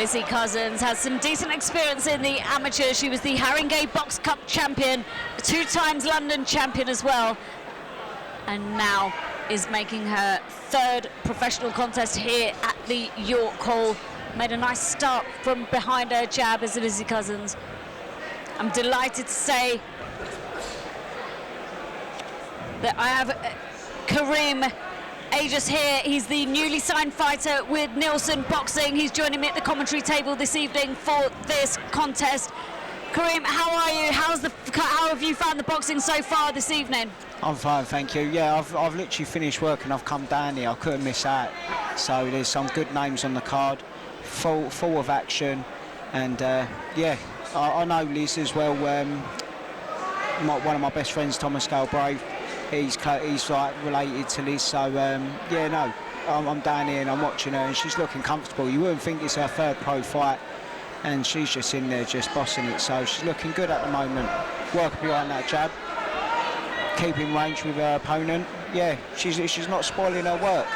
Lizzie Couzens has some decent experience in the amateurs. She was the Haringey Box Cup champion, 2 times London champion as well, and now is making her 3rd professional contest here at the York Hall. Made a nice start from behind her jab as Lizzie Couzens. I'm delighted to say that I have Kareem Aegis here. He's the newly signed fighter with Nielsen Boxing. He's joining me at the commentary table this evening for this contest. Kareem, how are you? How have you found the boxing so far this evening? I'm fine, thank you. Yeah, I've literally finished work and I've come down here. I couldn't miss out. So there's some good names on the card, full of action, and yeah, I know Liz as well. One of my best friends, Thomas Galbraith, he's like related to Liz. So yeah, no, I'm down here and I'm watching her, and she's looking comfortable. You wouldn't think it's her 3rd pro fight, and she's just in there just bossing it. So she's looking good at the moment. Working behind that jab, keeping range with her opponent. Yeah, she's not spoiling her work.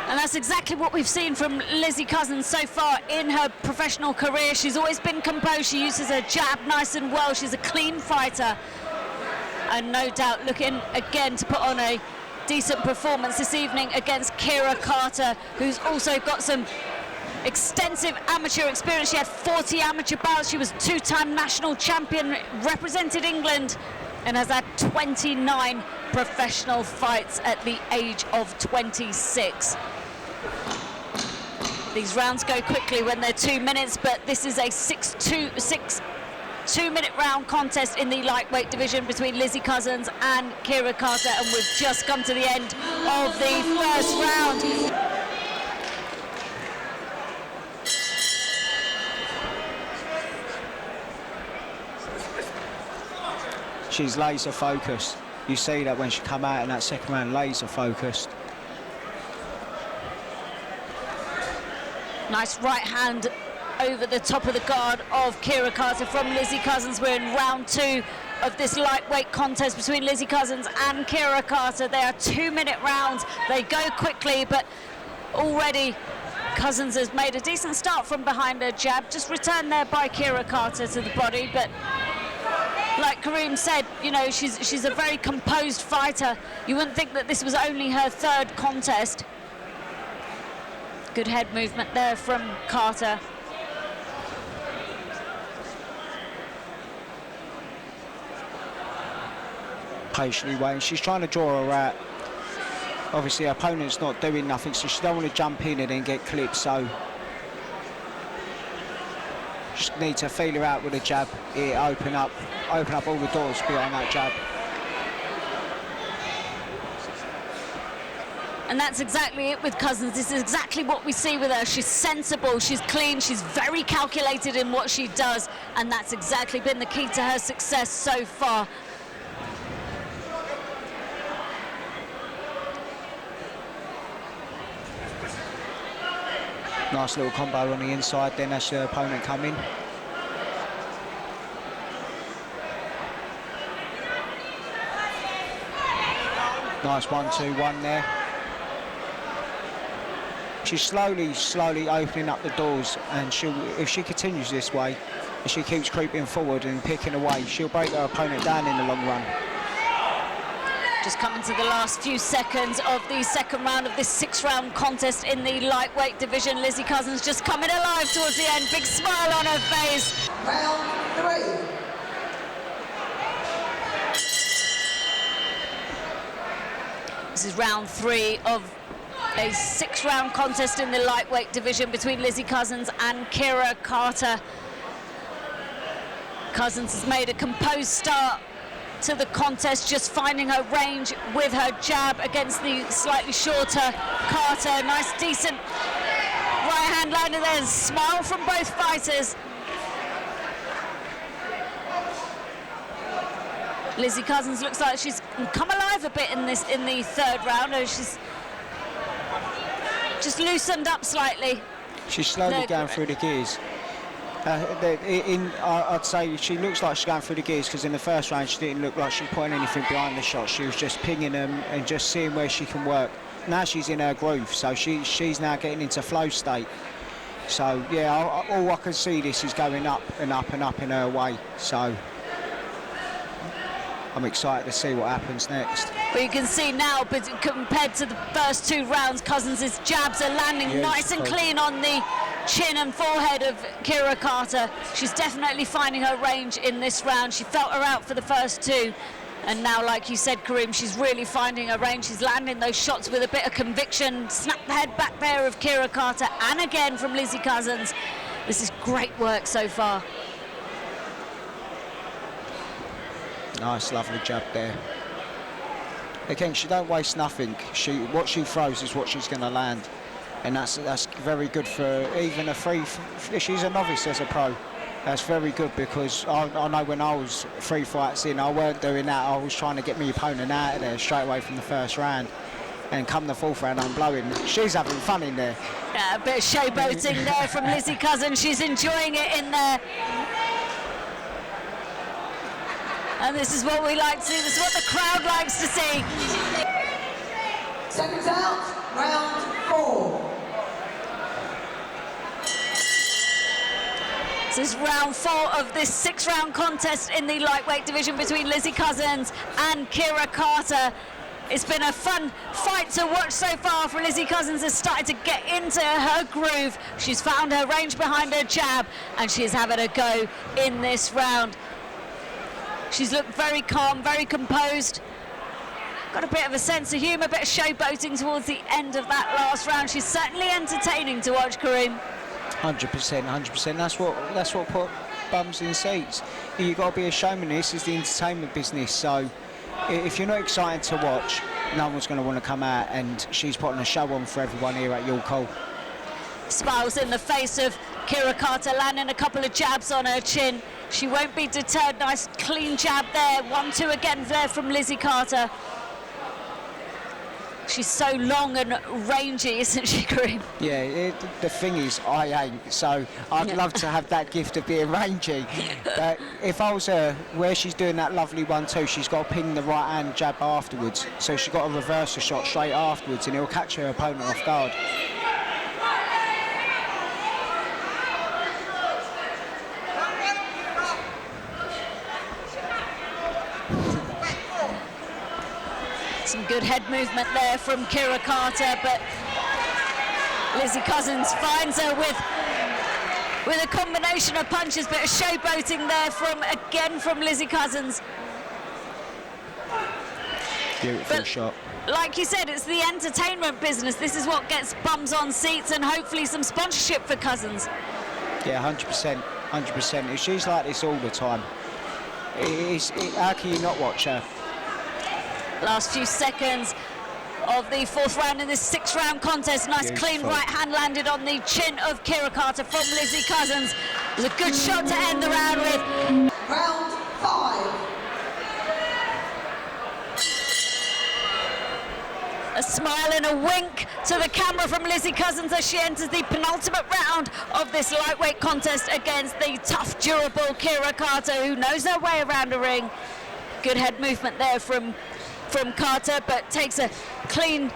And that's exactly what we've seen from Lizzie Couzens so far in her professional career. She's always been composed. She uses her jab nice and well. She's a clean fighter, and no doubt looking again to put on a decent performance this evening against Kira Carter, who's also got some extensive amateur experience. She had 40 amateur bouts. She was 2-time national champion, represented England, and has had 29 professional fights at the age of 26. These rounds go quickly when they're 2 minutes, but this is a 2-minute round contest in the lightweight division between Lizzie Couzens and Kira Carter, and we've just come to the end of the 1st round. She's laser focused. You see that when she come out in that 2nd round, laser focused. Nice right hand over the top of the guard of Kira Carter from Lizzie Couzens. We're in round 2 of this lightweight contest between Lizzie Couzens and Kira Carter. They are 2-minute rounds. They go quickly, but already Couzens has made a decent start from behind her jab. Just returned there by Kira Carter to the body, but like Kareem said, you know, she's a very composed fighter. You wouldn't think that this was only her 3rd contest. Good head movement there from Carter. Patiently waiting. She's trying to draw her out. Obviously, her opponent's not doing nothing, so she don't want to jump in and then get clipped. So just need to feel her out with a jab. Here, open up all the doors behind that jab. And that's exactly it with Couzens. This is exactly what we see with her. She's sensible, she's clean, she's very calculated in what she does, and that's exactly been the key to her success so far. Nice little combo on the inside, then as the opponent come in. Nice 1-2-1 there. She's slowly opening up the doors, and if she continues this way, and she keeps creeping forward and picking away, she'll break her opponent down in the long run. Just coming to the last few seconds of the 2nd round of this 6-round contest in the lightweight division. Lizzie Couzens just coming alive towards the end. Big smile on her face. Round 3. This is round 3 of a 6-round contest in the lightweight division between Lizzie Couzens and Kira Carter. Couzens has made a composed start to the contest, just finding her range with her jab against the slightly shorter Carter. Nice, decent right hand landed there. Smile from both fighters. Lizzie Couzens looks like she's come alive a bit in the 3rd round. She's just loosened up slightly. She's slowly going through the gears. I'd say she looks like she's going through the gears, because in the 1st round she didn't look like she was putting anything behind the shot. She was just pinging them and just seeing where she can work. Now she's in her groove, so she's now getting into flow state. So yeah, all I can see this is going up and up and up in her way. So I'm excited to see what happens next. Well, you can see now, but compared to the first 2 rounds, Couzens' jabs are landing nice and clean on the chin and forehead of Kira Carter. She's definitely finding her range in this round. She felt her out for the first 2. And now, like you said, Karim, she's really finding her range. She's landing those shots with a bit of conviction. Snap the head back there of Kira Carter, and again from Lizzie Couzens. This is great work so far. Nice, lovely jab there. Again, she don't waste nothing. What she throws is what she's going to land, and that's very good for even a free. She's a novice as a pro. That's very good, because I know when I was 3 fights in, I weren't doing that. I was trying to get my opponent out of there straight away from the first round. And come the 4th round, I'm blowing. She's having fun in there. Yeah, a bit of showboating there from Lizzie Couzens. She's enjoying it in there. And this is what we like to see. This is what the crowd likes to see. Seconds out, round 4. This is round 4 of this 6-round contest in the lightweight division between Lizzie Couzens and Kira Carter. It's been a fun fight to watch so far, for Lizzie Couzens has started to get into her groove. She's found her range behind her jab, and she's having a go in this round. She's looked very calm, very composed. Got a bit of a sense of humour, a bit of showboating towards the end of that last round. She's certainly entertaining to watch, Kareem. 100%, 100%. That's what put bums in seats. You've got to be a showman. This is the entertainment business. So if you're not excited to watch, no one's going to want to come out, and she's putting a show on for everyone here at York Hall. Smiles in the face of Kira Carter, landing a couple of jabs on her chin. She won't be deterred. Nice clean jab there. 1-2 again there from Lizzie Carter. She's so long and rangy, isn't she, Kareem? Yeah, the thing is, I ain't, so I'd love to have that gift of being rangy. But if I was her, where she's doing that lovely 1-2, she's got to ping the right hand jab afterwards. So she's got to reverse the shot straight afterwards, and it'll catch her opponent off guard. Some good head movement there from Kira Carter, but Lizzie Couzens finds her with a combination of punches, but a showboating there from Lizzie Couzens. Beautiful shot. Like you said, it's the entertainment business. This is what gets bums on seats and hopefully some sponsorship for Couzens. Yeah, 100%, 100%. If she's like this all the time, how can you not watch her? Last few seconds of the 4th round in this 6-round contest. Nice clean right hand landed on the chin of Kira Carter from Lizzie Couzens. It was a good shot to end the round with. Round 5. A smile and a wink to the camera from Lizzie Couzens as she enters the penultimate round of this lightweight contest against the tough, durable Kira Carter, who knows her way around a ring. Good head movement there from Carter, but takes a clean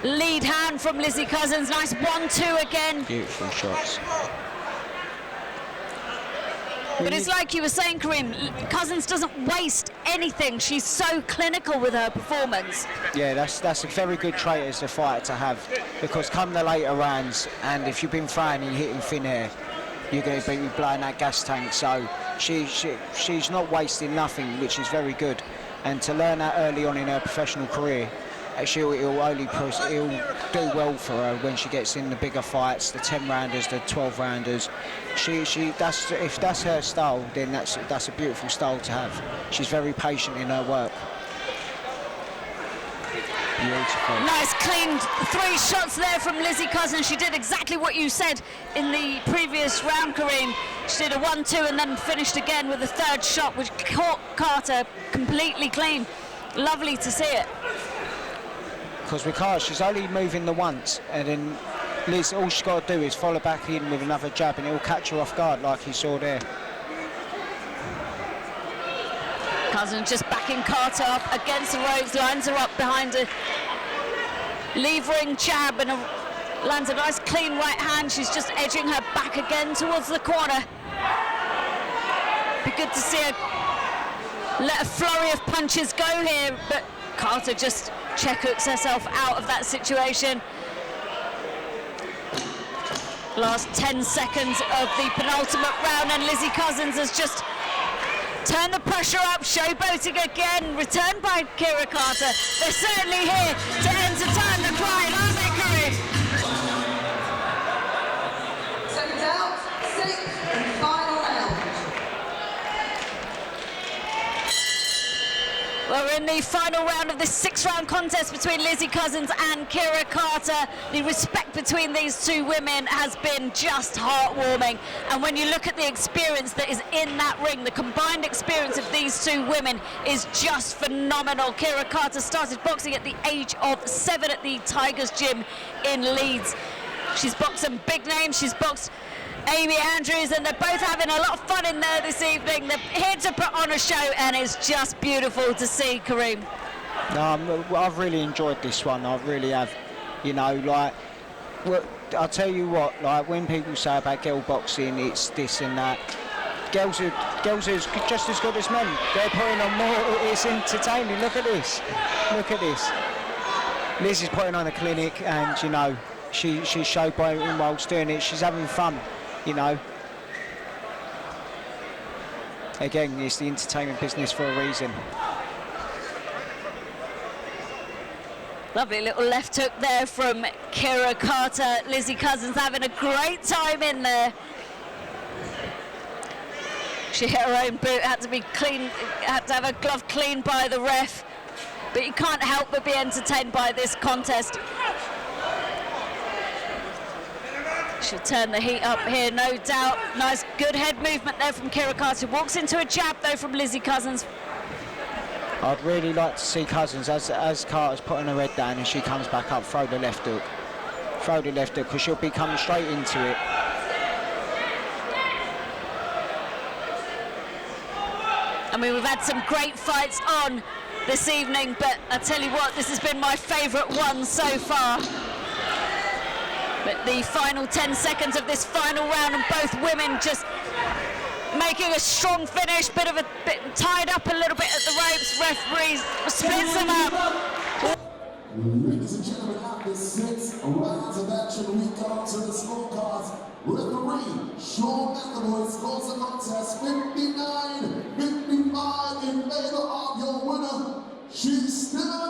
lead hand from Lizzie Couzens. Nice 1-2 again. Beautiful shots. But it's like you were saying, Kareem, Couzens doesn't waste anything. She's so clinical with her performance. Yeah, that's a very good trait as a fighter to have, because come the later rounds, and if you've been throwing and hitting thin air, you're going to be blowing that gas tank. So she's not wasting nothing, which is very good. And to learn that early on in her professional career, it'll do well for her when she gets in the bigger fights, the 10-rounders, the 12-rounders. If that's her style, then that's a beautiful style to have. She's very patient in her work. Beautiful. Nice clean 3 shots there from Lizzie Couzens. She did exactly what you said in the previous round, Kareem. She did a 1-2 and then finished again with a 3rd shot, which caught Carter completely clean. Lovely to see it. Because with Carter, she's only moving the once, and then Liz, all she's got to do is follow back in with another jab, and it'll catch her off guard, like you saw there. Couzens just backing Carter up against the ropes, lines her up behind a levering jab and a Lands a nice clean right hand. She's just edging her back again towards the corner. Be good to see her let a flurry of punches go here, but Carter just check hooks herself out of that situation. Last 10 seconds of the penultimate round, and Lizzie Couzens has just turned the pressure up, showboating again, returned by Kira Carter. They're certainly here to entertain the crowd, aren't they, Karim? Seconds out, sixth and final round. Well, we're in the final round of this 6-round contest between Lizzie Couzens and Kira Carter. The respect between these two women has been just heartwarming. And when you look at the experience that is in that ring, the combined experience of these two women is just phenomenal. Kira Carter started boxing at the age of 7 at the Tigers Gym in Leeds. She's boxed some big names. She's boxed Amy Andrews, and they're both having a lot of fun in there this evening. They're here to put on a show, and it's just beautiful to see, Kareem. No, I've really enjoyed this one. I really have. You know, like, well, I'll tell you what, like, when people say about girl boxing, it's this and that. Girls are just as good as men. They're putting on more. It's entertaining. Look at this. Look at this. Liz is putting on a clinic, and, you know, she's showboating whilst doing it. She's having fun. You know, again, it's the entertainment business for a reason. Lovely little left hook there from Kira Carter. Lizzie Couzens having a great time in there. She hit her own boot, had to be clean, had to have her glove cleaned by the ref. But you can't help but be entertained by this contest. She'll turn the heat up here, no doubt. Nice, good head movement there from Kira Carter. Walks into a jab, though, from Lizzie Couzens. I'd really like to see Couzens, as Carter's putting her head down and she comes back up, throw the left hook. Throw the left hook, because she'll be coming straight into it. I mean, we've had some great fights on this evening, but I tell you what, this has been my favourite one so far. But the final 10 seconds of this final round, and both women just making a strong finish, bit tied up a little bit at the ropes. Referees splits them up. Ladies and gentlemen, after 6 rounds of action, we come to the scorecards. Referee Sean McAvoy scores the contest 59-55 in favor of your winner. She's still